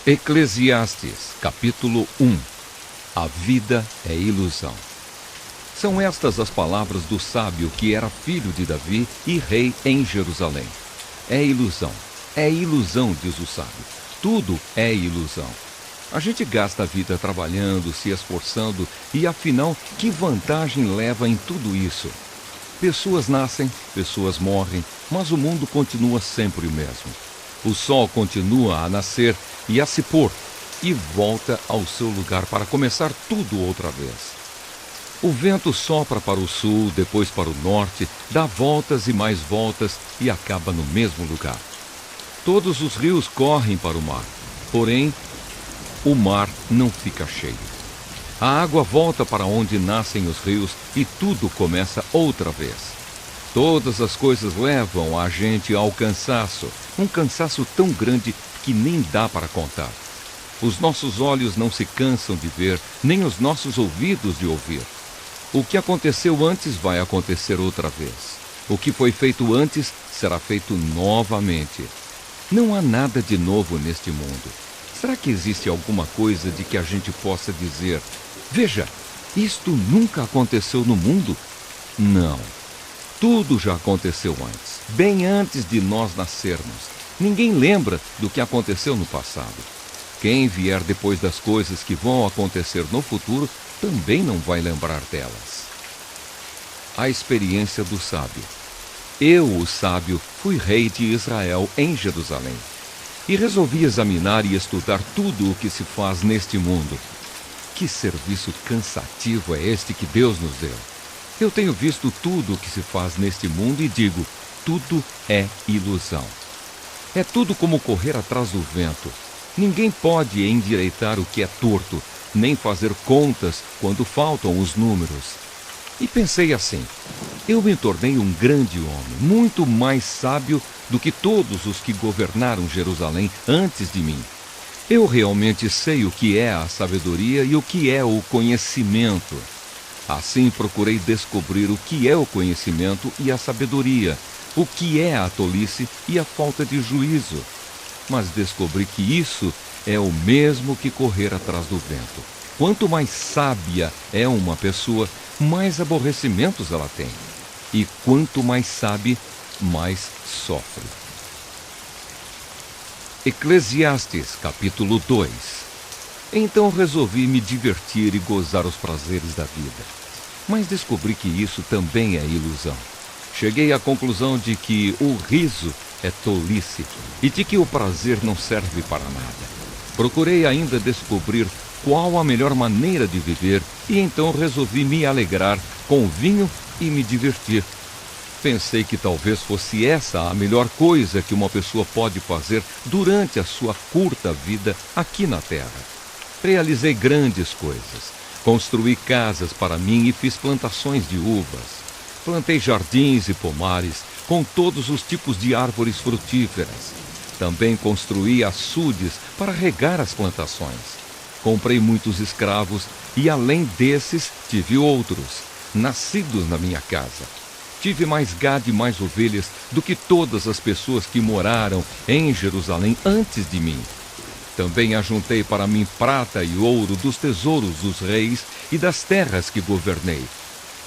Eclesiastes, capítulo 1. A vida é ilusão. São estas as palavras do sábio que era filho de Davi e rei em Jerusalém. É ilusão, diz o sábio. Tudo é ilusão. A gente gasta a vida trabalhando, se esforçando e, afinal, que vantagem leva em tudo isso? Pessoas nascem, pessoas morrem, mas o mundo continua sempre o mesmo. O sol continua a nascer e a se pôr, e volta ao seu lugar para começar tudo outra vez. O vento sopra para o sul, depois para o norte, dá voltas e mais voltas e acaba no mesmo lugar. Todos os rios correm para o mar, porém, o mar não fica cheio. A água volta para onde nascem os rios e tudo começa outra vez. Todas as coisas levam a gente ao cansaço, um cansaço tão grande que nem dá para contar. Os nossos olhos não se cansam de ver, nem os nossos ouvidos de ouvir. O que aconteceu antes vai acontecer outra vez. O que foi feito antes será feito novamente. Não há nada de novo neste mundo. Será que existe alguma coisa de que a gente possa dizer: veja, isto nunca aconteceu no mundo? Não. Tudo já aconteceu antes, bem antes de nós nascermos. Ninguém lembra do que aconteceu no passado. Quem vier depois das coisas que vão acontecer no futuro também não vai lembrar delas. A experiência do sábio. Eu, o sábio, fui rei de Israel em Jerusalém e resolvi examinar e estudar tudo o que se faz neste mundo. Que serviço cansativo é este que Deus nos deu! Eu tenho visto tudo o que se faz neste mundo e digo, tudo é ilusão. É tudo como correr atrás do vento. Ninguém pode endireitar o que é torto, nem fazer contas quando faltam os números. E pensei assim, eu me tornei um grande homem, muito mais sábio do que todos os que governaram Jerusalém antes de mim. Eu realmente sei o que é a sabedoria e o que é o conhecimento. Assim procurei descobrir o que é o conhecimento e a sabedoria, o que é a tolice e a falta de juízo. Mas descobri que isso é o mesmo que correr atrás do vento. Quanto mais sábia é uma pessoa, mais aborrecimentos ela tem. E quanto mais sabe, mais sofre. Eclesiastes, capítulo 2. Então resolvi me divertir e gozar os prazeres da vida. Mas descobri que isso também é ilusão. Cheguei à conclusão de que o riso é tolice e de que o prazer não serve para nada. Procurei ainda descobrir qual a melhor maneira de viver e então resolvi me alegrar com vinho e me divertir. Pensei que talvez fosse essa a melhor coisa que uma pessoa pode fazer durante a sua curta vida aqui na Terra. Realizei grandes coisas. Construí casas para mim e fiz plantações de uvas. Plantei jardins e pomares com todos os tipos de árvores frutíferas. Também construí açudes para regar as plantações. Comprei muitos escravos e, além desses, tive outros, nascidos na minha casa. Tive mais gado e mais ovelhas do que todas as pessoas que moraram em Jerusalém antes de mim. Também ajuntei para mim prata e ouro dos tesouros dos reis e das terras que governei.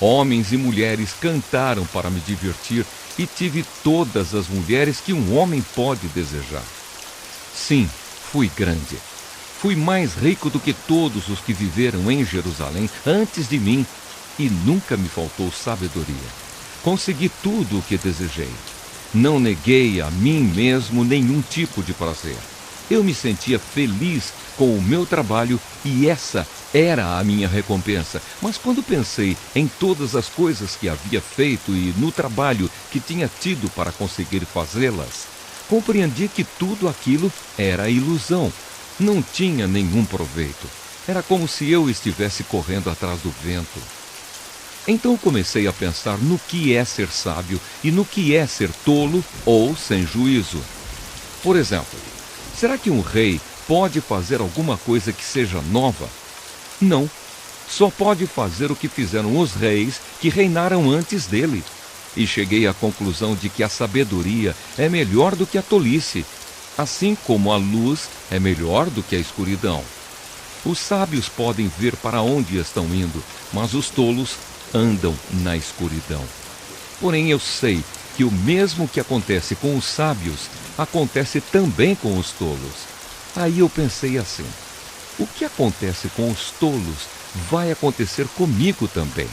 Homens e mulheres cantaram para me divertir e tive todas as mulheres que um homem pode desejar. Sim, fui grande. Fui mais rico do que todos os que viveram em Jerusalém antes de mim e nunca me faltou sabedoria. Consegui tudo o que desejei. Não neguei a mim mesmo nenhum tipo de prazer. Eu me sentia feliz com o meu trabalho e essa era a minha recompensa. Mas quando pensei em todas as coisas que havia feito e no trabalho que tinha tido para conseguir fazê-las, compreendi que tudo aquilo era ilusão. Não tinha nenhum proveito. Era como se eu estivesse correndo atrás do vento. Então comecei a pensar no que é ser sábio e no que é ser tolo ou sem juízo. Por exemplo, será que um rei pode fazer alguma coisa que seja nova? Não. Só pode fazer o que fizeram os reis que reinaram antes dele. E cheguei à conclusão de que a sabedoria é melhor do que a tolice. assim como a luz é melhor do que a escuridão. Os sábios podem ver para onde estão indo, mas os tolos andam na escuridão. Porém, eu sei que o mesmo que acontece com os sábios, acontece também com os tolos. Aí eu pensei assim: o que acontece com os tolos vai acontecer comigo também.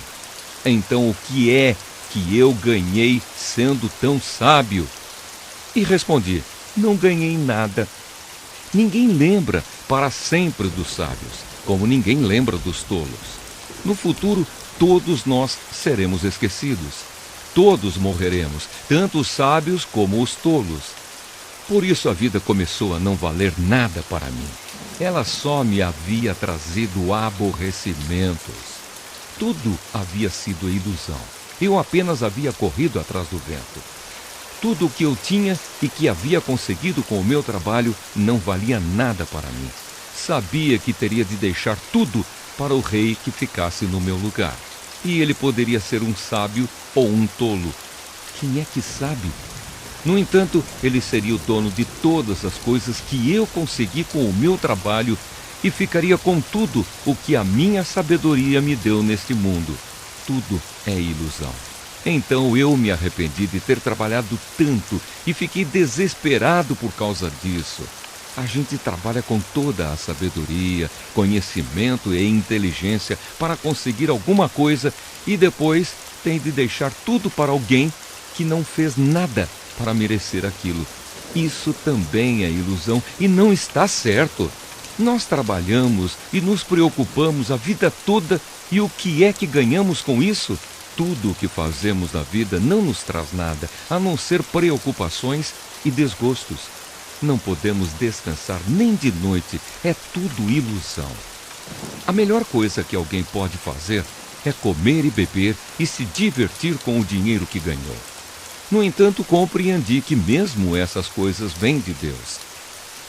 Então, o que é que eu ganhei sendo tão sábio? E respondi: não ganhei nada. Ninguém lembra para sempre dos sábios, como ninguém lembra dos tolos. No futuro, todos nós seremos esquecidos. Todos morreremos, tanto os sábios como os tolos. Por isso a vida começou a não valer nada para mim. Ela só me havia trazido aborrecimentos. Tudo havia sido ilusão. Eu apenas havia corrido atrás do vento. Tudo o que eu tinha e que havia conseguido com o meu trabalho não valia nada para mim. Sabia que teria de deixar tudo para o rei que ficasse no meu lugar. E ele poderia ser um sábio ou um tolo. Quem é que sabe? No entanto, ele seria o dono de todas as coisas que eu consegui com o meu trabalho e ficaria com tudo o que a minha sabedoria me deu neste mundo. Tudo é ilusão. Então eu me arrependi de ter trabalhado tanto e fiquei desesperado por causa disso. A gente trabalha com toda a sabedoria, conhecimento e inteligência para conseguir alguma coisa e depois tem de deixar tudo para alguém que não fez nada para merecer aquilo. Isso também é ilusão e não está certo. Nós trabalhamos e nos preocupamos a vida toda e o que é que ganhamos com isso? Tudo o que fazemos na vida não nos traz nada, a não ser preocupações e desgostos. Não podemos descansar nem de noite, é tudo ilusão. A melhor coisa que alguém pode fazer é comer e beber e se divertir com o dinheiro que ganhou. No entanto, compreendi que mesmo essas coisas vêm de Deus.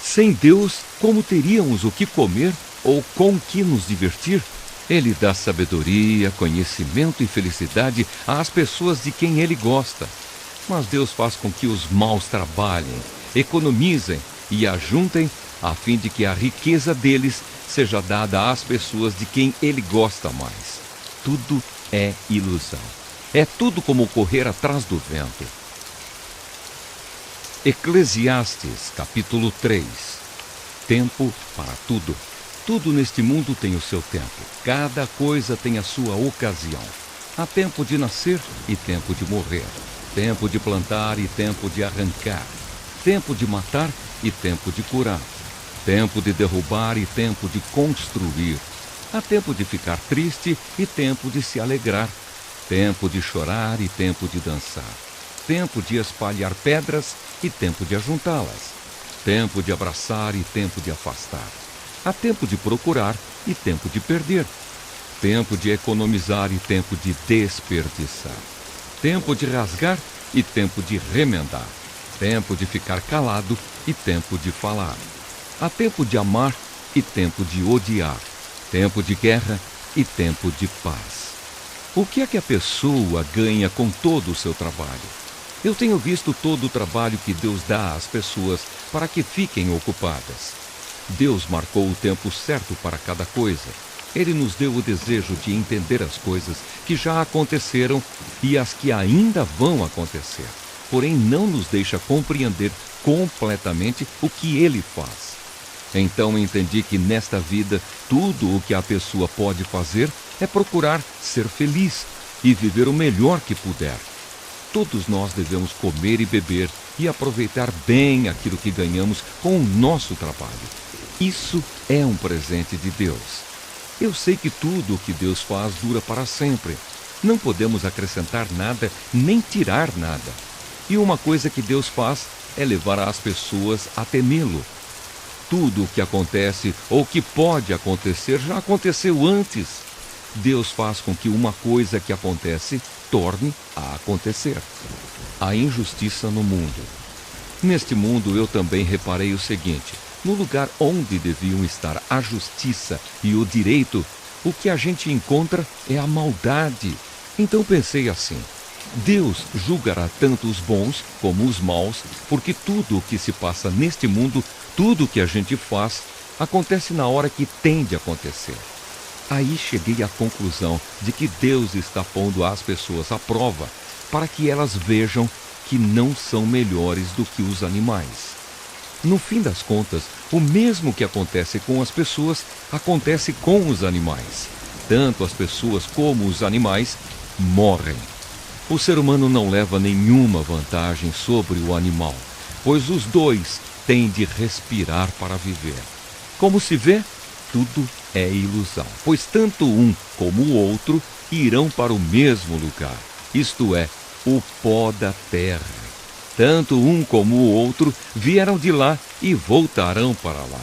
Sem Deus, como teríamos o que comer ou com que nos divertir? Ele dá sabedoria, conhecimento e felicidade às pessoas de quem ele gosta. Mas Deus faz com que os maus trabalhem, economizem e ajuntem, a fim de que a riqueza deles seja dada às pessoas de quem ele gosta mais. Tudo é ilusão. É tudo como correr atrás do vento. Eclesiastes, capítulo 3. Tempo para tudo. Tudo neste mundo tem o seu tempo. Cada coisa tem a sua ocasião. Há tempo de nascer e tempo de morrer. Tempo de plantar e tempo de arrancar. Tempo de matar e tempo de curar. Tempo de derrubar e tempo de construir. Há tempo de ficar triste e tempo de se alegrar. Tempo de chorar e tempo de dançar. Tempo de espalhar pedras e tempo de ajuntá-las. Tempo de abraçar e tempo de afastar. Há tempo de procurar e tempo de perder. Tempo de economizar e tempo de desperdiçar. Tempo de rasgar e tempo de remendar. Tempo de ficar calado e tempo de falar. Há tempo de amar e tempo de odiar. Tempo de guerra e tempo de paz. O que é que a pessoa ganha com todo o seu trabalho? Eu tenho visto todo o trabalho que Deus dá às pessoas para que fiquem ocupadas. Deus marcou o tempo certo para cada coisa. Ele nos deu o desejo de entender as coisas que já aconteceram e as que ainda vão acontecer. Porém, não nos deixa compreender completamente o que Ele faz. Então entendi que nesta vida, tudo o que a pessoa pode fazer é procurar ser feliz e viver o melhor que puder. Todos nós devemos comer e beber e aproveitar bem aquilo que ganhamos com o nosso trabalho. Isso é um presente de Deus. Eu sei que tudo o que Deus faz dura para sempre. Não podemos acrescentar nada nem tirar nada. E uma coisa que Deus faz é levar as pessoas a temê-lo. Tudo o que acontece ou que pode acontecer já aconteceu antes. Deus faz com que uma coisa que acontece torne a acontecer. A injustiça no mundo. Neste mundo eu também reparei o seguinte: no lugar onde deviam estar a justiça e o direito, o que a gente encontra é a maldade. Então pensei assim: Deus julgará tanto os bons como os maus, porque tudo o que se passa neste mundo, tudo o que a gente faz, acontece na hora que tem de acontecer. Aí cheguei à conclusão de que Deus está pondo as pessoas à prova para que elas vejam que não são melhores do que os animais. No fim das contas, o mesmo que acontece com as pessoas, acontece com os animais. Tanto as pessoas como os animais morrem. O ser humano não leva nenhuma vantagem sobre o animal, pois os dois têm de respirar para viver. Como se vê, tudo é ilusão, pois tanto um como o outro irão para o mesmo lugar, isto é, o pó da terra. Tanto um como o outro vieram de lá e voltarão para lá.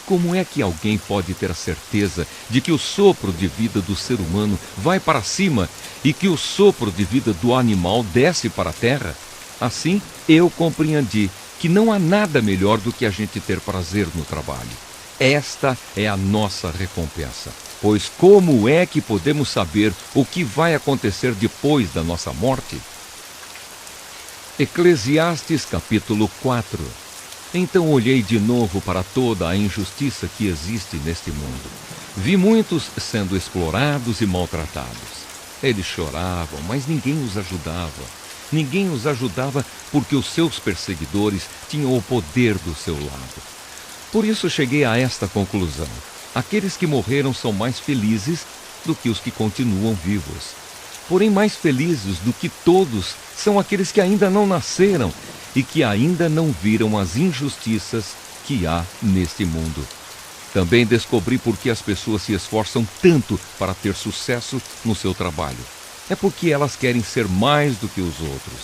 Como é que alguém pode ter certeza de que o sopro de vida do ser humano vai para cima e que o sopro de vida do animal desce para a terra? Assim, eu compreendi que não há nada melhor do que a gente ter prazer no trabalho. Esta é a nossa recompensa. Pois como é que podemos saber o que vai acontecer depois da nossa morte? Eclesiastes capítulo 4. Então olhei de novo para toda a injustiça que existe neste mundo. Vi muitos sendo explorados e maltratados. Eles choravam, mas ninguém os ajudava. Ninguém os ajudava porque os seus perseguidores tinham o poder do seu lado. Por isso cheguei a esta conclusão: aqueles que morreram são mais felizes do que os que continuam vivos. Porém, mais felizes do que todos são aqueles que ainda não nasceram e que ainda não viram as injustiças que há neste mundo. Também descobri por que as pessoas se esforçam tanto para ter sucesso no seu trabalho. É porque elas querem ser mais do que os outros.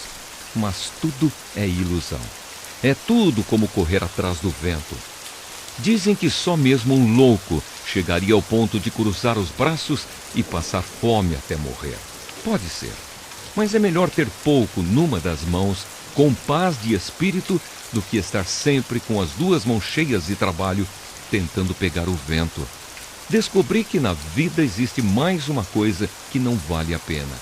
Mas tudo é ilusão. É tudo como correr atrás do vento. Dizem que só mesmo um louco chegaria ao ponto de cruzar os braços e passar fome até morrer. Pode ser, mas é melhor ter pouco numa das mãos, com paz de espírito, do que estar sempre com as duas mãos cheias de trabalho, tentando pegar o vento. Descobri que na vida existe mais uma coisa que não vale a pena.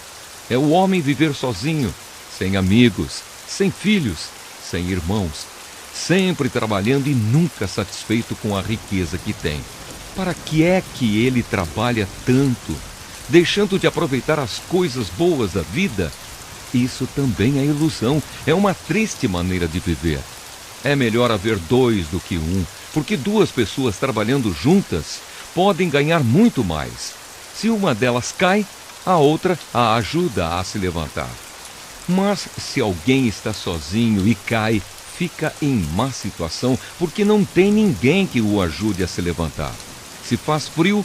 É o homem viver sozinho, sem amigos, sem filhos, sem irmãos, sempre trabalhando e nunca satisfeito com a riqueza que tem. Para que é que ele trabalha tanto, deixando de aproveitar as coisas boas da vida? Isso também é ilusão, é uma triste maneira de viver. É melhor haver dois do que um, porque duas pessoas trabalhando juntas podem ganhar muito mais. Se uma delas cai, a outra a ajuda a se levantar. Mas se alguém está sozinho e cai, fica em má situação, porque não tem ninguém que o ajude a se levantar. Se faz frio,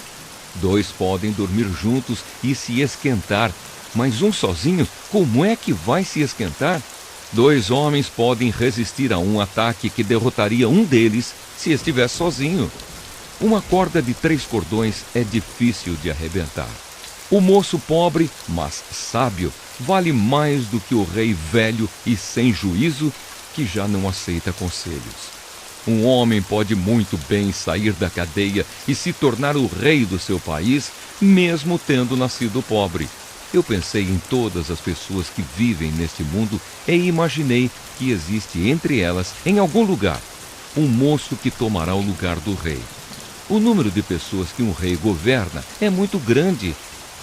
dois podem dormir juntos e se esquentar, mas um sozinho, como é que vai se esquentar? Dois homens podem resistir a um ataque que derrotaria um deles se estiver sozinho. Uma corda de 3 cordões é difícil de arrebentar. O moço pobre, mas sábio, vale mais do que o rei velho e sem juízo, que já não aceita conselhos. Um homem pode muito bem sair da cadeia e se tornar o rei do seu país, mesmo tendo nascido pobre. Eu pensei em todas as pessoas que vivem neste mundo e imaginei que existe entre elas, em algum lugar, um moço que tomará o lugar do rei. O número de pessoas que um rei governa é muito grande.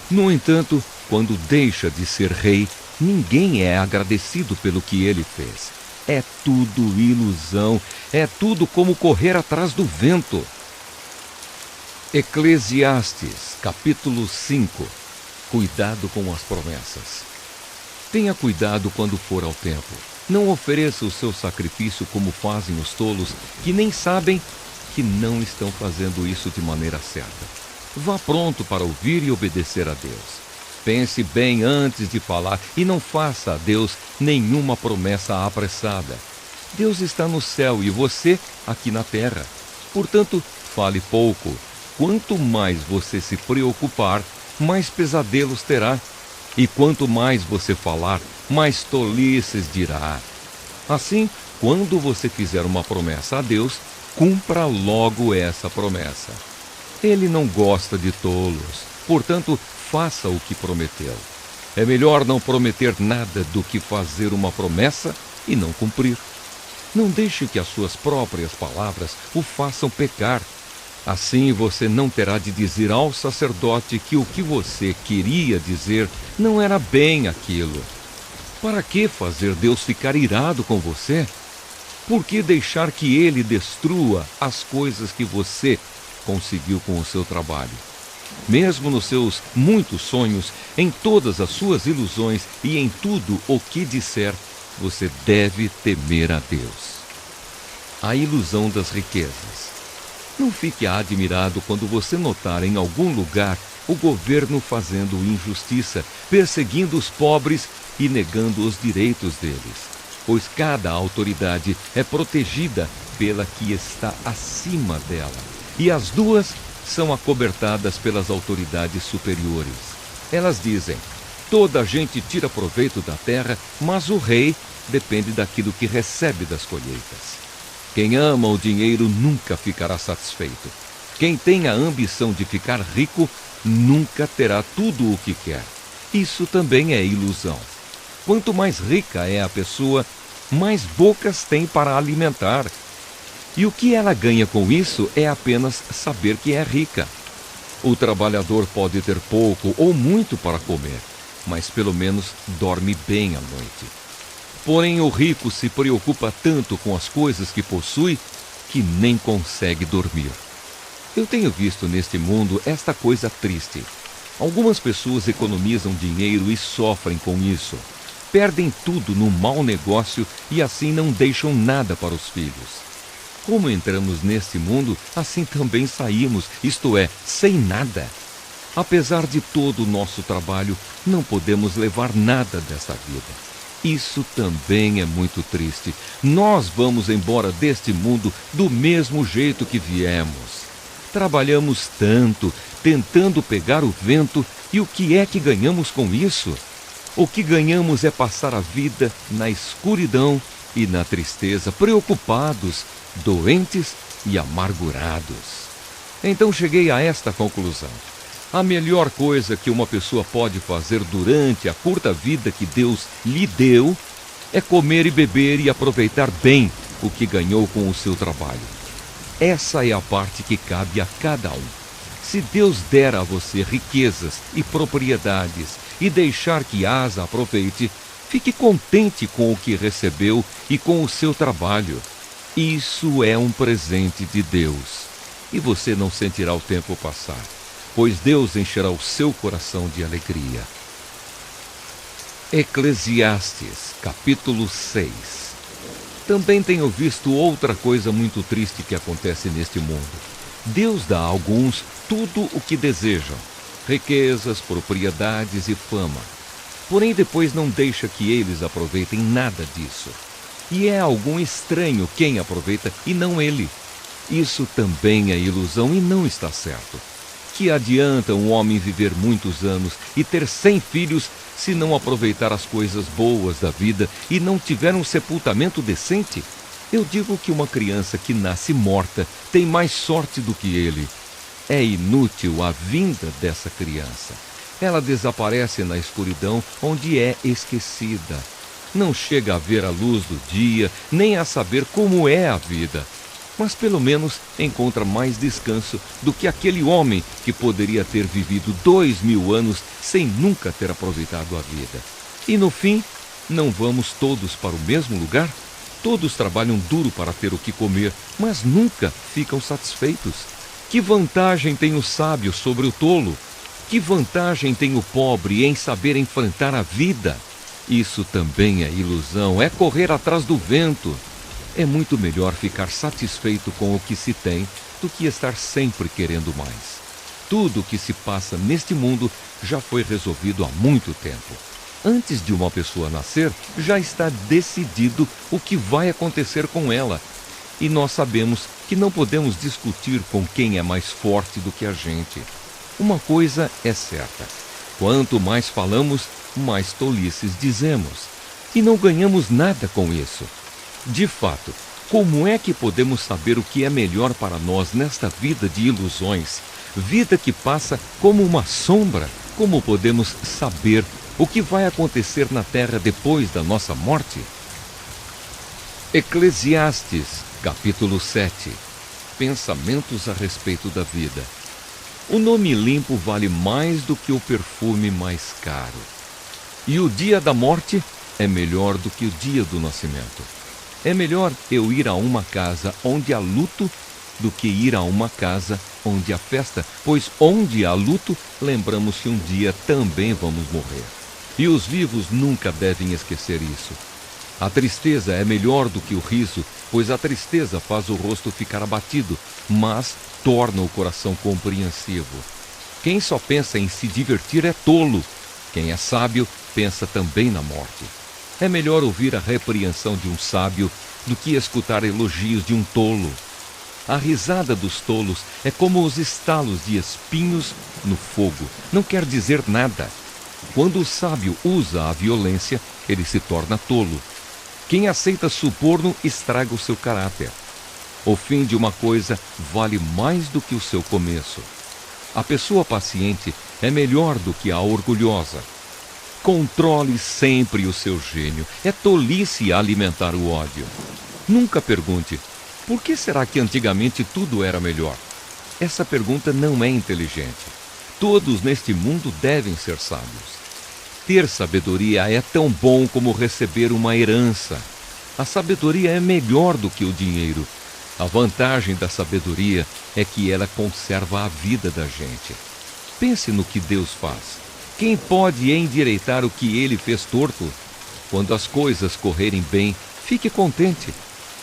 No entanto, quando deixa de ser rei, ninguém é agradecido pelo que ele fez. É tudo ilusão, é tudo como correr atrás do vento. Eclesiastes, capítulo 5. Cuidado com as promessas. Tenha cuidado quando for ao templo. Não ofereça o seu sacrifício como fazem os tolos, que nem sabem que não estão fazendo isso de maneira certa. Vá pronto para ouvir e obedecer a Deus. Pense bem antes de falar e não faça a Deus nenhuma promessa apressada. Deus está no céu e você aqui na terra. Portanto, fale pouco. Quanto mais você se preocupar, mais pesadelos terá. E quanto mais você falar, mais tolices dirá. Assim, quando você fizer uma promessa a Deus, cumpra logo essa promessa. Ele não gosta de tolos, portanto, faça o que prometeu. É melhor não prometer nada do que fazer uma promessa e não cumprir. Não deixe que as suas próprias palavras o façam pecar. Assim você não terá de dizer ao sacerdote que o que você queria dizer não era bem aquilo. Para que fazer Deus ficar irado com você? Por que deixar que Ele destrua as coisas que você conseguiu com o seu trabalho? Mesmo nos seus muitos sonhos, em todas as suas ilusões e em tudo o que disser, você deve temer a Deus. A ilusão das riquezas. Não fique admirado quando você notar em algum lugar o governo fazendo injustiça, perseguindo os pobres e negando os direitos deles, pois cada autoridade é protegida pela que está acima dela, e as duas são acobertadas pelas autoridades superiores. Elas dizem: toda a gente tira proveito da terra, mas o rei depende daquilo que recebe das colheitas. Quem ama o dinheiro nunca ficará satisfeito. Quem tem a ambição de ficar rico nunca terá tudo o que quer. Isso também é ilusão. Quanto mais rica é a pessoa, mais bocas tem para alimentar. E o que ela ganha com isso é apenas saber que é rica. O trabalhador pode ter pouco ou muito para comer, mas pelo menos dorme bem à noite. Porém, o rico se preocupa tanto com as coisas que possui que nem consegue dormir. Eu tenho visto neste mundo esta coisa triste. Algumas pessoas economizam dinheiro e sofrem com isso. Perdem tudo num mau negócio e assim não deixam nada para os filhos. Como entramos neste mundo, assim também saímos, isto é, sem nada. Apesar de todo o nosso trabalho, não podemos levar nada desta vida. Isso também é muito triste. Nós vamos embora deste mundo do mesmo jeito que viemos. Trabalhamos tanto, tentando pegar o vento, e o que é que ganhamos com isso? O que ganhamos é passar a vida na escuridão e na tristeza, preocupados, doentes e amargurados. Então cheguei a esta conclusão. A melhor coisa que uma pessoa pode fazer durante a curta vida que Deus lhe deu é comer e beber e aproveitar bem o que ganhou com o seu trabalho. Essa é a parte que cabe a cada um. Se Deus der a você riquezas e propriedades e deixar que as aproveite, fique contente com o que recebeu e com o seu trabalho. Isso é um presente de Deus. E você não sentirá o tempo passar, pois Deus encherá o seu coração de alegria. Eclesiastes, capítulo 6. Também tenho visto outra coisa muito triste que acontece neste mundo. Deus dá a alguns tudo o que desejam, riquezas, propriedades e fama. Porém, depois não deixa que eles aproveitem nada disso. E é algum estranho quem aproveita e não ele. Isso também é ilusão e não está certo. Que adianta um homem viver muitos anos e ter 100 filhos se não aproveitar as coisas boas da vida e não tiver um sepultamento decente? Eu digo que uma criança que nasce morta tem mais sorte do que ele. É inútil a vinda dessa criança. Ela desaparece na escuridão onde é esquecida. Não chega a ver a luz do dia, nem a saber como é a vida. Mas pelo menos encontra mais descanso do que aquele homem que poderia ter vivido 2000 anos sem nunca ter aproveitado a vida. E no fim, não vamos todos para o mesmo lugar? Todos trabalham duro para ter o que comer, mas nunca ficam satisfeitos. Que vantagem tem o sábio sobre o tolo? Que vantagem tem o pobre em saber enfrentar a vida? Isso também é ilusão, é correr atrás do vento. É muito melhor ficar satisfeito com o que se tem do que estar sempre querendo mais. Tudo o que se passa neste mundo já foi resolvido há muito tempo. Antes de uma pessoa nascer, já está decidido o que vai acontecer com ela. E nós sabemos que não podemos discutir com quem é mais forte do que a gente. Uma coisa é certa: quanto mais falamos, mais tolices dizemos. E não ganhamos nada com isso. De fato, como é que podemos saber o que é melhor para nós nesta vida de ilusões? Vida que passa como uma sombra. Como podemos saber O que vai acontecer na terra depois da nossa morte? Eclesiastes, capítulo 7. Pensamentos a respeito da vida. O nome limpo vale mais do que o perfume mais caro. E o dia da morte é melhor do que o dia do nascimento. É melhor eu ir a uma casa onde há luto do que ir a uma casa onde há festa, pois onde há luto, lembramos que um dia também vamos morrer. E os vivos nunca devem esquecer isso. A tristeza é melhor do que o riso, pois a tristeza faz o rosto ficar abatido, mas torna o coração compreensivo. Quem só pensa em se divertir é tolo. Quem é sábio pensa também na morte. É melhor ouvir a repreensão de um sábio do que escutar elogios de um tolo. A risada dos tolos é como os estalos de espinhos no fogo. Não quer dizer nada. Quando o sábio usa a violência, ele se torna tolo. Quem aceita suborno estraga o seu caráter. O fim de uma coisa vale mais do que o seu começo. A pessoa paciente é melhor do que a orgulhosa. Controle sempre o seu gênio. É tolice alimentar o ódio. Nunca pergunte, por que será que antigamente tudo era melhor? Essa pergunta não é inteligente. Todos neste mundo devem ser sábios. Ter sabedoria é tão bom como receber uma herança. A sabedoria é melhor do que o dinheiro. A vantagem da sabedoria é que ela conserva a vida da gente. Pense no que Deus faz. Quem pode endireitar o que ele fez torto? Quando as coisas correrem bem, fique contente.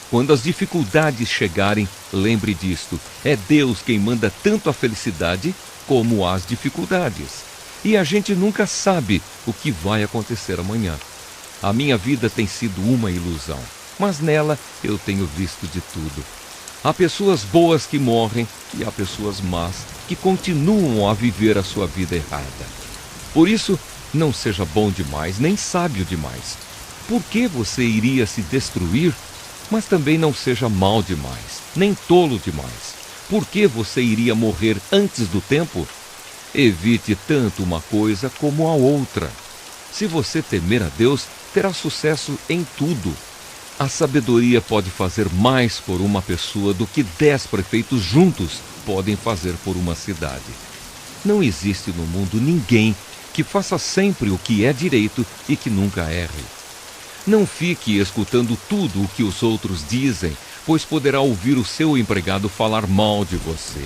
Quando as dificuldades chegarem, lembre disto. É Deus quem manda tanto a felicidade como as dificuldades. E a gente nunca sabe o que vai acontecer amanhã. A minha vida tem sido uma ilusão, mas nela eu tenho visto de tudo. Há pessoas boas que morrem e há pessoas más que continuam a viver a sua vida errada. Por isso, não seja bom demais, nem sábio demais. Por que você iria se destruir? Mas também não seja mau demais, nem tolo demais. Por que você iria morrer antes do tempo? Evite tanto uma coisa como a outra. Se você temer a Deus, terá sucesso em tudo. A sabedoria pode fazer mais por uma pessoa do que 10 prefeitos juntos podem fazer por uma cidade. Não existe no mundo ninguém que faça sempre o que é direito e que nunca erre. Não fique escutando tudo o que os outros dizem, pois poderá ouvir o seu empregado falar mal de você.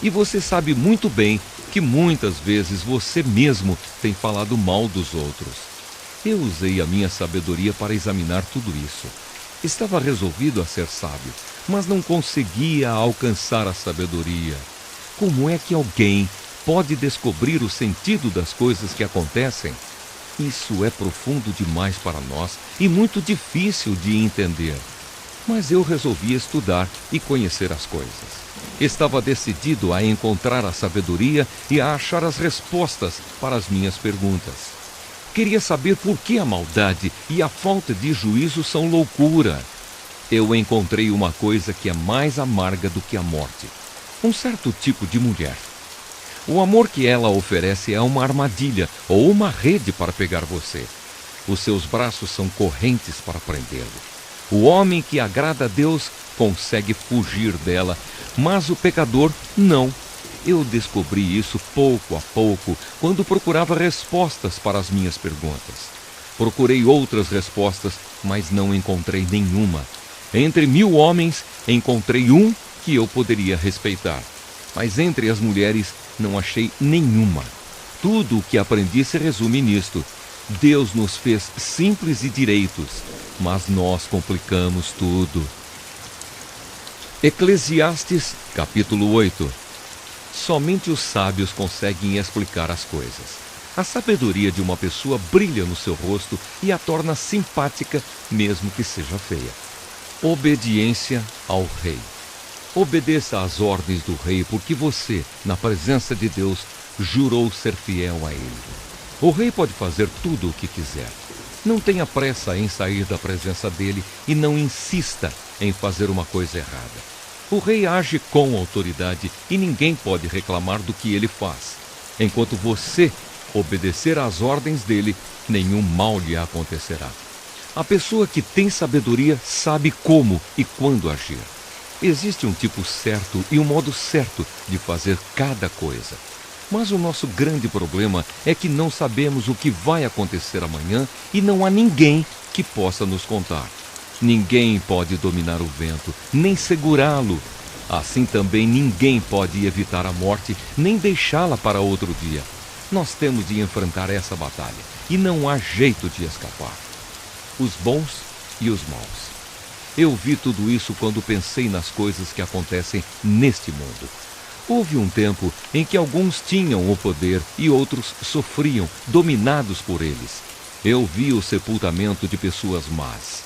E você sabe muito bem que muitas vezes você mesmo tem falado mal dos outros. Eu usei a minha sabedoria para examinar tudo isso. Estava resolvido a ser sábio, mas não conseguia alcançar a sabedoria. Como é que alguém pode descobrir o sentido das coisas que acontecem? Isso é profundo demais para nós e muito difícil de entender. Mas eu resolvi estudar e conhecer as coisas. Estava decidido a encontrar a sabedoria e a achar as respostas para as minhas perguntas. Queria saber por que a maldade e a falta de juízo são loucura. Eu encontrei uma coisa que é mais amarga do que a morte. Um certo tipo de mulher. O amor que ela oferece é uma armadilha ou uma rede para pegar você. Os seus braços são correntes para prendê-lo. O homem que agrada a Deus consegue fugir dela, mas o pecador não. Eu descobri isso pouco a pouco, quando procurava respostas para as minhas perguntas. Procurei outras respostas, mas não encontrei nenhuma. Entre 1000 homens, encontrei um que eu poderia respeitar. Mas entre as mulheres, não achei nenhuma. Tudo o que aprendi se resume nisto. Deus nos fez simples e direitos, mas nós complicamos tudo. Eclesiastes, capítulo 8. Somente os sábios conseguem explicar as coisas. A sabedoria de uma pessoa brilha no seu rosto e a torna simpática, mesmo que seja feia. Obediência ao rei. Obedeça às ordens do rei, porque você, na presença de Deus, jurou ser fiel a ele. O rei pode fazer tudo o que quiser. Não tenha pressa em sair da presença dele e não insista em fazer uma coisa errada. O rei age com autoridade e ninguém pode reclamar do que ele faz. Enquanto você obedecer às ordens dele, nenhum mal lhe acontecerá. A pessoa que tem sabedoria sabe como e quando agir. Existe um tipo certo e um modo certo de fazer cada coisa. Mas o nosso grande problema é que não sabemos o que vai acontecer amanhã e não há ninguém que possa nos contar. Ninguém pode dominar o vento, nem segurá-lo. Assim também ninguém pode evitar a morte, nem deixá-la para outro dia. Nós temos de enfrentar essa batalha e não há jeito de escapar. Os bons e os maus. Eu vi tudo isso quando pensei nas coisas que acontecem neste mundo. Houve um tempo em que alguns tinham o poder e outros sofriam, dominados por eles. Eu vi o sepultamento de pessoas más.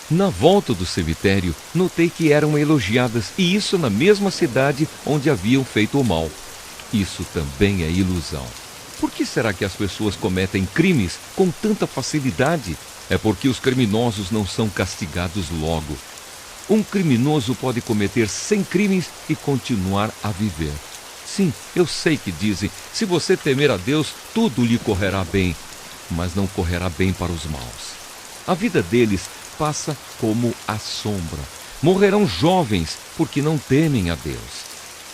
Na volta do cemitério, notei que eram elogiadas, e isso na mesma cidade onde haviam feito o mal. Isso também é ilusão. Por que será que as pessoas cometem crimes com tanta facilidade? É porque os criminosos não são castigados logo. Um criminoso pode cometer 100 crimes e continuar a viver. Sim, eu sei que dizem, se você temer a Deus, tudo lhe correrá bem, mas não correrá bem para os maus. A vida deles passa como a sombra. Morrerão jovens porque não temem a Deus.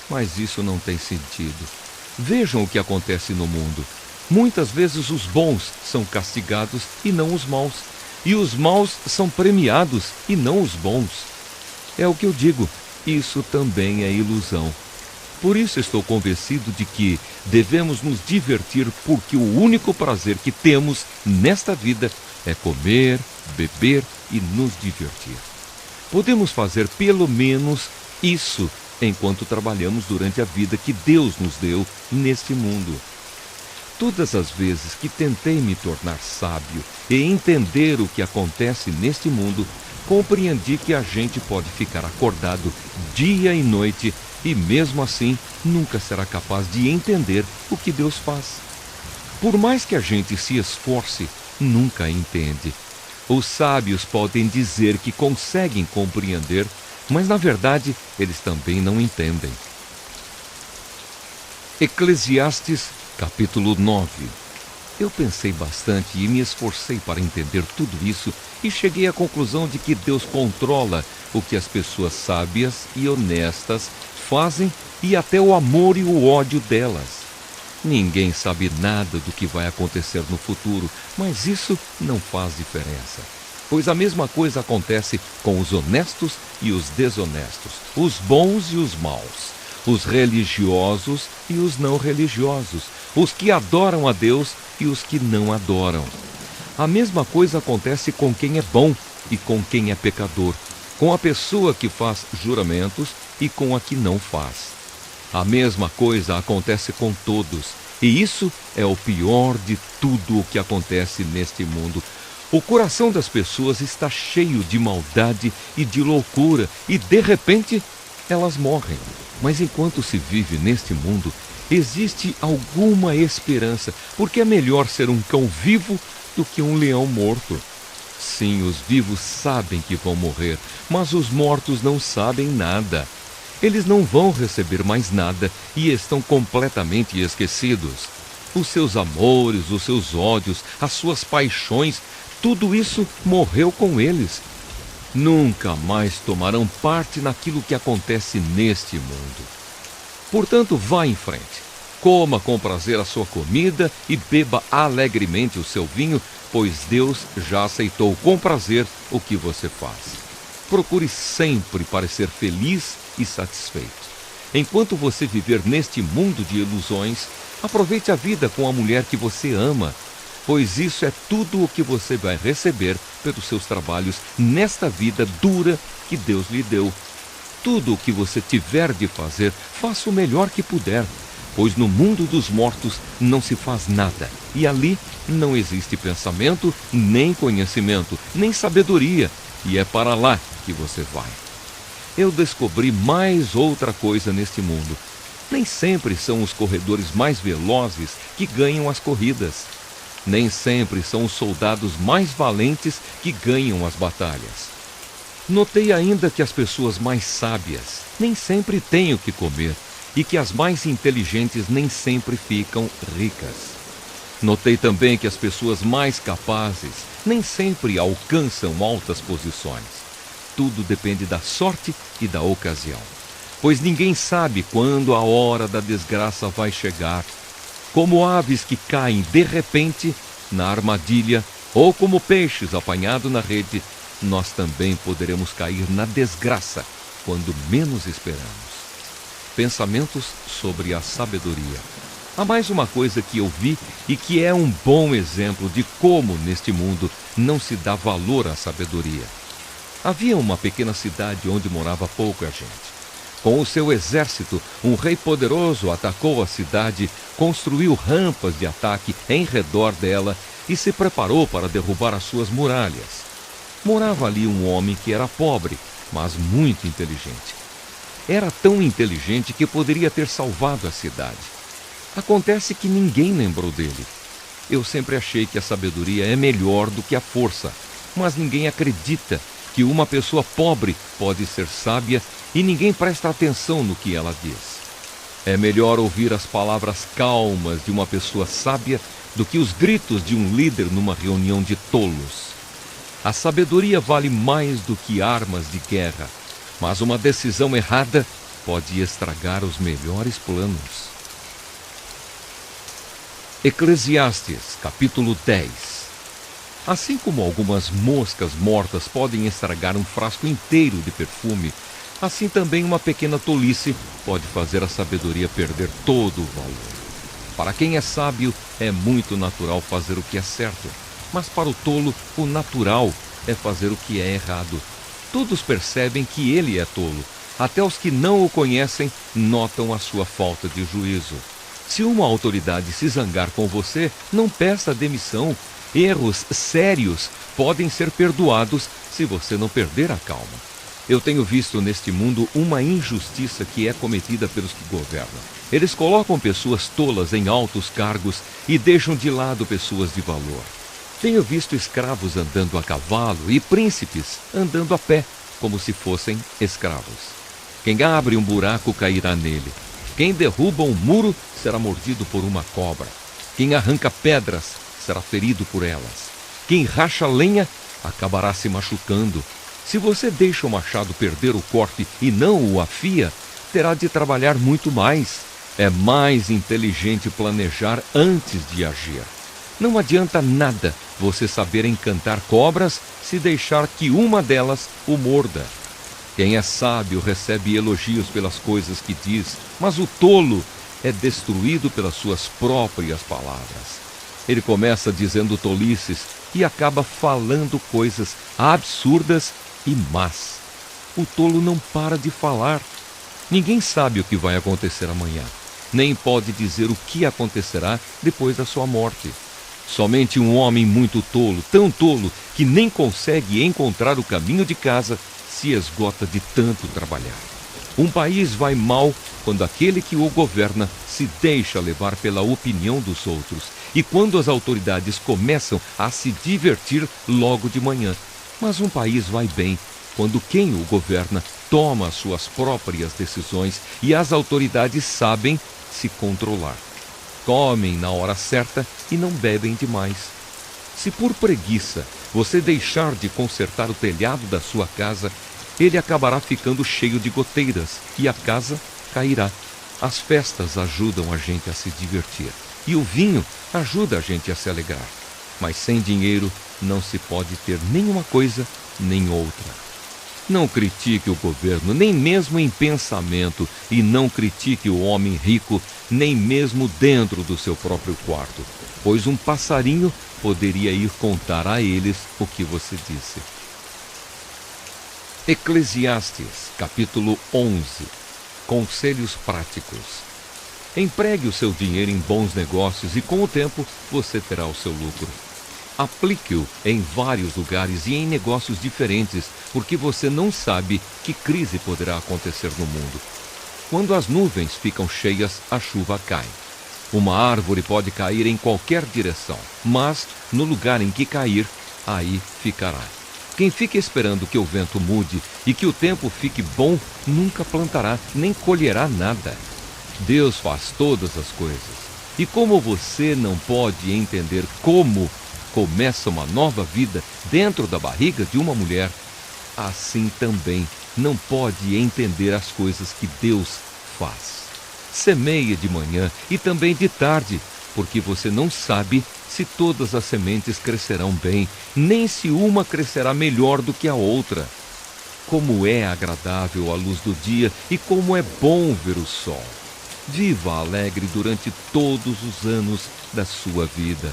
Mas isso não tem sentido. Vejam o que acontece no mundo. Muitas vezes os bons são castigados e não os maus. E os maus são premiados e não os bons. É o que eu digo, isso também é ilusão. Por isso estou convencido de que devemos nos divertir, porque o único prazer que temos nesta vida é comer, beber e nos divertir. Podemos fazer pelo menos isso enquanto trabalhamos durante a vida que Deus nos deu neste mundo. Todas as vezes que tentei me tornar sábio e entender o que acontece neste mundo, compreendi que a gente pode ficar acordado dia e noite e mesmo assim nunca será capaz de entender o que Deus faz. Por mais que a gente se esforce, nunca entende. Os sábios podem dizer que conseguem compreender, mas na verdade eles também não entendem. Eclesiastes, capítulo 9. Eu pensei bastante e me esforcei para entender tudo isso e cheguei à conclusão de que Deus controla o que as pessoas sábias e honestas fazem e até o amor e o ódio delas. Ninguém sabe nada do que vai acontecer no futuro, mas isso não faz diferença. Pois a mesma coisa acontece com os honestos e os desonestos, os bons e os maus, os religiosos e os não religiosos, os que adoram a Deus e os que não adoram. A mesma coisa acontece com quem é bom e com quem é pecador, com a pessoa que faz juramentos e com a que não faz. A mesma coisa acontece com todos, e isso é o pior de tudo o que acontece neste mundo. O coração das pessoas está cheio de maldade e de loucura, e de repente elas morrem. Mas enquanto se vive neste mundo, existe alguma esperança, porque é melhor ser um cão vivo do que um leão morto. Sim, os vivos sabem que vão morrer, mas os mortos não sabem nada. Eles não vão receber mais nada e estão completamente esquecidos. Os seus amores, os seus ódios, as suas paixões, tudo isso morreu com eles. Nunca mais tomarão parte naquilo que acontece neste mundo. Portanto, vá em frente. Coma com prazer a sua comida e beba alegremente o seu vinho, pois Deus já aceitou com prazer o que você faz. Procure sempre parecer feliz e satisfeito. Enquanto você viver neste mundo de ilusões, aproveite a vida com a mulher que você ama, pois isso é tudo o que você vai receber pelos seus trabalhos nesta vida dura que Deus lhe deu. Tudo o que você tiver de fazer, faça o melhor que puder, pois no mundo dos mortos não se faz nada, e ali não existe pensamento, nem conhecimento, nem sabedoria, e é para lá que você vai. Eu descobri mais outra coisa neste mundo. Nem sempre são os corredores mais velozes que ganham as corridas. Nem sempre são os soldados mais valentes que ganham as batalhas. Notei ainda que as pessoas mais sábias nem sempre têm o que comer e que as mais inteligentes nem sempre ficam ricas. Notei também que as pessoas mais capazes nem sempre alcançam altas posições. Tudo depende da sorte e da ocasião, pois ninguém sabe quando a hora da desgraça vai chegar. Como aves que caem de repente na armadilha, ou como peixes apanhados na rede, nós também poderemos cair na desgraça quando menos esperamos. Pensamentos sobre a sabedoria. Há mais uma coisa que eu vi e que é um bom exemplo de como neste mundo não se dá valor à sabedoria. Havia uma pequena cidade onde morava pouca gente. Com o seu exército, um rei poderoso atacou a cidade, construiu rampas de ataque em redor dela e se preparou para derrubar as suas muralhas. Morava ali um homem que era pobre, mas muito inteligente. Era tão inteligente que poderia ter salvado a cidade. Acontece que ninguém lembrou dele. Eu sempre achei que a sabedoria é melhor do que a força, mas ninguém acredita que uma pessoa pobre pode ser sábia e ninguém presta atenção no que ela diz. É melhor ouvir as palavras calmas de uma pessoa sábia do que os gritos de um líder numa reunião de tolos. A sabedoria vale mais do que armas de guerra, mas uma decisão errada pode estragar os melhores planos. Eclesiastes, capítulo 10. Assim como algumas moscas mortas podem estragar um frasco inteiro de perfume, assim também uma pequena tolice pode fazer a sabedoria perder todo o valor. Para quem é sábio, é muito natural fazer o que é certo, mas para o tolo, o natural é fazer o que é errado. Todos percebem que ele é tolo. Até os que não o conhecem notam a sua falta de juízo. Se uma autoridade se zangar com você, não peça demissão. Erros sérios podem ser perdoados se você não perder a calma. Eu tenho visto neste mundo uma injustiça que é cometida pelos que governam. Eles colocam pessoas tolas em altos cargos e deixam de lado pessoas de valor. Tenho visto escravos andando a cavalo e príncipes andando a pé, como se fossem escravos. Quem abre um buraco cairá nele. Quem derruba um muro será mordido por uma cobra. Quem arranca pedras será ferido por elas. Quem racha lenha acabará se machucando. Se você deixa o machado perder o corte e não o afia, terá de trabalhar muito mais. É mais inteligente planejar antes de agir. Não adianta nada você saber encantar cobras se deixar que uma delas o morda. Quem é sábio recebe elogios pelas coisas que diz, mas o tolo é destruído pelas suas próprias palavras. Ele começa dizendo tolices e acaba falando coisas absurdas e más. O tolo não para de falar. Ninguém sabe o que vai acontecer amanhã, nem pode dizer o que acontecerá depois da sua morte. Somente um homem muito tolo, tão tolo que nem consegue encontrar o caminho de casa, se esgota de tanto trabalhar. Um país vai mal quando aquele que o governa se deixa levar pela opinião dos outros e quando as autoridades começam a se divertir logo de manhã. Mas um país vai bem quando quem o governa toma as suas próprias decisões e as autoridades sabem se controlar. Comem na hora certa e não bebem demais. Se por preguiça você deixar de consertar o telhado da sua casa, ele acabará ficando cheio de goteiras e a casa cairá. As festas ajudam a gente a se divertir e o vinho ajuda a gente a se alegrar. Mas sem dinheiro não se pode ter nenhuma coisa nem outra. Não critique o governo, nem mesmo em pensamento, e não critique o homem rico, nem mesmo dentro do seu próprio quarto, pois um passarinho poderia ir contar a eles o que você disse. Eclesiastes, capítulo 11. Conselhos práticos. Empregue o seu dinheiro em bons negócios e com o tempo você terá o seu lucro. Aplique-o em vários lugares e em negócios diferentes, porque você não sabe que crise poderá acontecer no mundo. Quando as nuvens ficam cheias, a chuva cai. Uma árvore pode cair em qualquer direção, mas no lugar em que cair, aí ficará. Quem fica esperando que o vento mude e que o tempo fique bom, nunca plantará, nem colherá nada. Deus faz todas as coisas, E como você não pode entender como começa uma nova vida dentro da barriga de uma mulher, assim também não pode entender as coisas que Deus faz. Semeia de manhã e também de tarde, porque você não sabe se todas as sementes crescerão bem, nem se uma crescerá melhor do que a outra. Como é agradável a luz do dia e como é bom ver o sol. Viva alegre durante todos os anos da sua vida.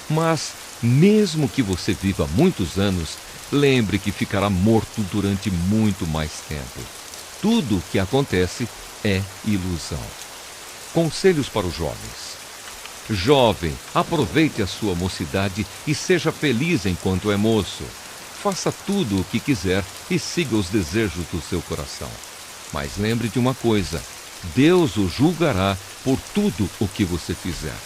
Mas, mesmo que você viva muitos anos, lembre que ficará morto durante muito mais tempo. Tudo o que acontece é ilusão. Conselhos para os jovens. Jovem, aproveite a sua mocidade e seja feliz enquanto é moço. Faça tudo o que quiser e siga os desejos do seu coração. Mas lembre de uma coisa: Deus o julgará por tudo o que você fizer.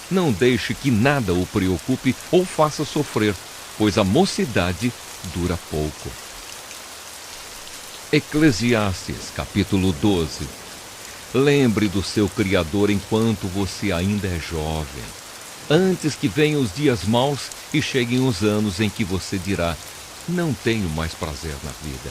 Não deixe que nada o preocupe ou faça sofrer, pois a mocidade dura pouco. Eclesiastes, capítulo 12. Lembre do seu Criador enquanto você ainda é jovem, antes que venham os dias maus e cheguem os anos em que você dirá: não tenho mais prazer na vida.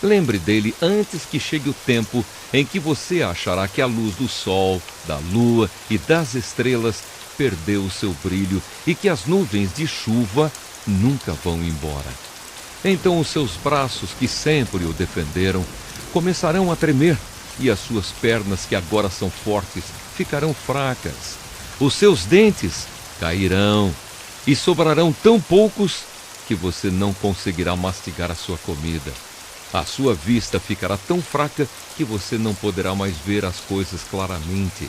Lembre dele antes que chegue o tempo em que você achará que a luz do sol, da lua e das estrelas perdeu o seu brilho e que as nuvens de chuva nunca vão embora. Então os seus braços, que sempre o defenderam, começarão a tremer, e as suas pernas, que agora são fortes, ficarão fracas. Os seus dentes cairão, e sobrarão tão poucos que você não conseguirá mastigar a sua comida. A sua vista ficará tão fraca que você não poderá mais ver as coisas claramente.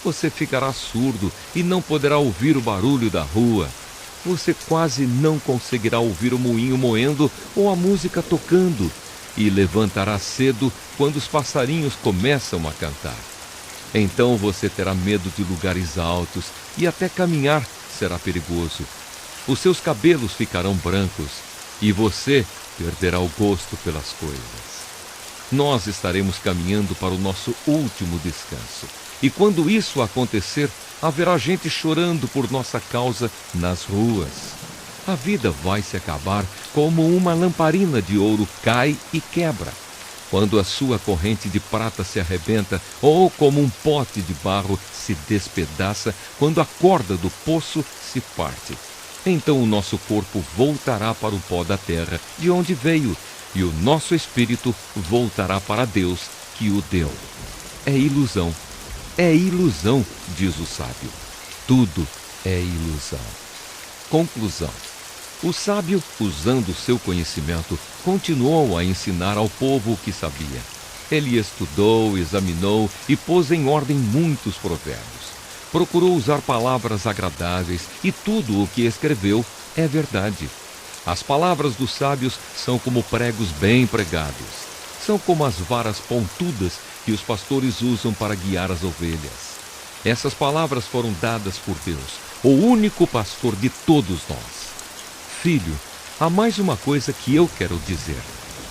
Você ficará surdo e não poderá ouvir o barulho da rua. Você quase não conseguirá ouvir o moinho moendo ou a música tocando, e levantará cedo quando os passarinhos começam a cantar. Então você terá medo de lugares altos e até caminhar será perigoso. Os seus cabelos ficarão brancos e você perderá o gosto pelas coisas. Nós estaremos caminhando para o nosso último descanso. E quando isso acontecer, haverá gente chorando por nossa causa nas ruas. A vida vai se acabar como uma lamparina de ouro cai e quebra, quando a sua corrente de prata se arrebenta, ou como um pote de barro se despedaça quando a corda do poço se parte. Então o nosso corpo voltará para o pó da terra, de onde veio, e o nosso espírito voltará para Deus, que o deu. É ilusão, diz o sábio. Tudo é ilusão. Conclusão. O sábio, usando o seu conhecimento, continuou a ensinar ao povo o que sabia. Ele estudou, examinou e pôs em ordem muitos provérbios. Procurou usar palavras agradáveis e tudo o que escreveu é verdade. As palavras dos sábios são como pregos bem pregados. São como as varas pontudas que os pastores usam para guiar as ovelhas. Essas palavras foram dadas por Deus, o único pastor de todos nós. Filho, há mais uma coisa que eu quero dizer.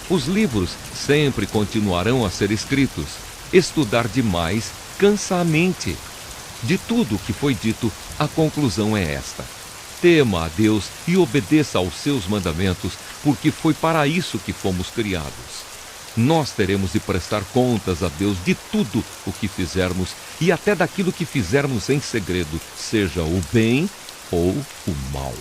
Os livros sempre continuarão a ser escritos. Estudar demais cansa a mente. De tudo o que foi dito, a conclusão é esta: tema a Deus e obedeça aos seus mandamentos, porque foi para isso que fomos criados. Nós teremos de prestar contas a Deus de tudo o que fizermos e até daquilo que fizermos em segredo, seja o bem ou o mal.